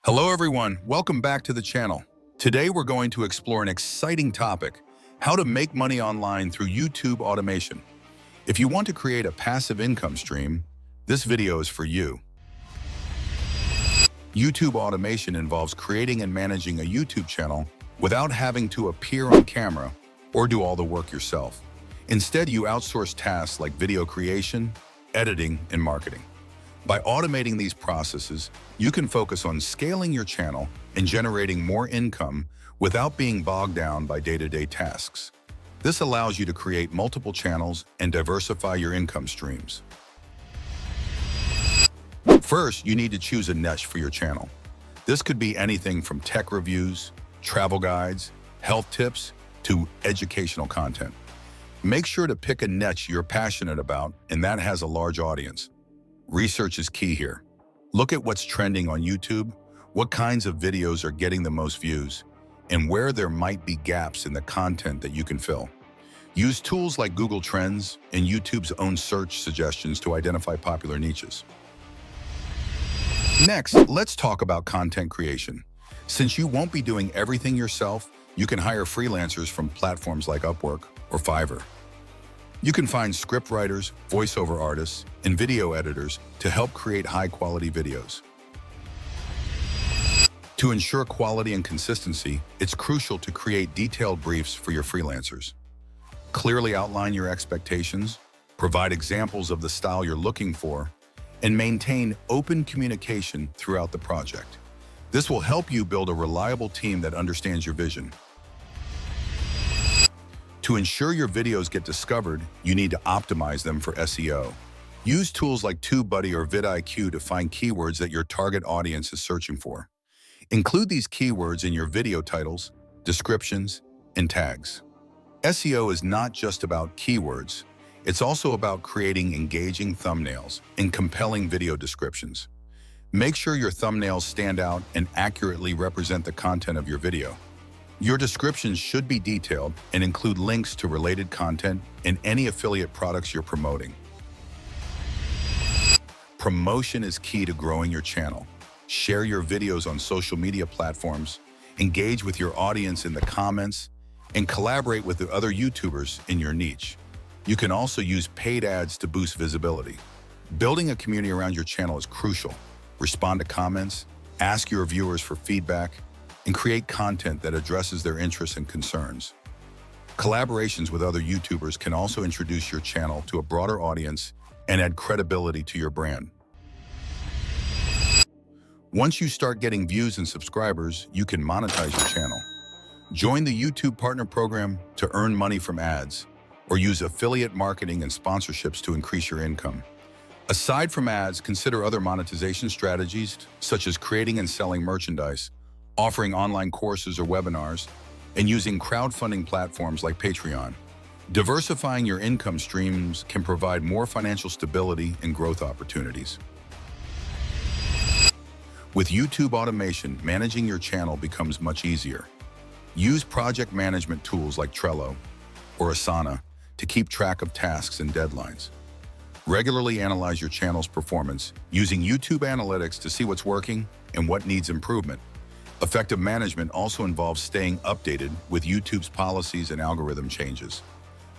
Hello everyone, welcome back to the channel. Today we're going to explore an exciting topic, how to make money online through YouTube automation. If you want to create a passive income stream, this video is for you. YouTube automation involves creating and managing a YouTube channel without having to appear on camera or do all the work yourself. Instead, you outsource tasks like video creation, editing, and marketing. By automating these processes, you can focus on scaling your channel and generating more income without being bogged down by day-to-day tasks. This allows you to create multiple channels and diversify your income streams. First, you need to choose a niche for your channel. This could be anything from tech reviews, travel guides, health tips, to educational content. Make sure to pick a niche you're passionate about and that has a large audience. Research is key here. Look at what's trending on YouTube, what kinds of videos are getting the most views, and where there might be gaps in the content that you can fill. Use tools like Google Trends and YouTube's own search suggestions to identify popular niches. Next, let's talk about content creation. Since you won't be doing everything yourself, you can hire freelancers from platforms like Upwork or Fiverr. You can find script writers, voiceover artists, and video editors to help create high-quality videos. To ensure quality and consistency, it's crucial to create detailed briefs for your freelancers. Clearly outline your expectations, provide examples of the style you're looking for, and maintain open communication throughout the project. This will help you build a reliable team that understands your vision. To ensure your videos get discovered, you need to optimize them for SEO. Use tools like TubeBuddy or vidIQ to find keywords that your target audience is searching for. Include these keywords in your video titles, descriptions, and tags. SEO is not just about keywords, it's also about creating engaging thumbnails and compelling video descriptions. Make sure your thumbnails stand out and accurately represent the content of your video. Your descriptions should be detailed and include links to related content and any affiliate products you're promoting. Promotion is key to growing your channel. Share your videos on social media platforms, engage with your audience in the comments, and collaborate with the other YouTubers in your niche. You can also use paid ads to boost visibility. Building a community around your channel is crucial. Respond to comments, ask your viewers for feedback, and create content that addresses their interests and concerns. Collaborations with other YouTubers can also introduce your channel to a broader audience and add credibility to your brand. Once you start getting views and subscribers, you can monetize your channel. Join the YouTube Partner Program to earn money from ads, or use affiliate marketing and sponsorships to increase your income. Aside from ads, consider other monetization strategies, such as creating and selling merchandise, offering online courses or webinars, and using crowdfunding platforms like Patreon. Diversifying your income streams can provide more financial stability and growth opportunities. With YouTube automation, managing your channel becomes much easier. Use project management tools like Trello or Asana to keep track of tasks and deadlines. Regularly analyze your channel's performance using YouTube Analytics to see what's working and what needs improvement. Effective management also involves staying updated with YouTube's policies and algorithm changes.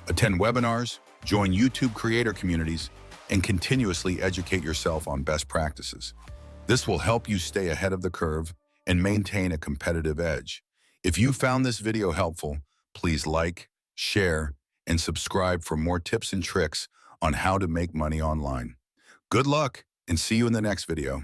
Attend webinars, join YouTube creator communities, and continuously educate yourself on best practices. This will help you stay ahead of the curve and maintain a competitive edge. If you found this video helpful, please like, share, and subscribe for more tips and tricks on how to make money online. Good luck, and see you in the next video.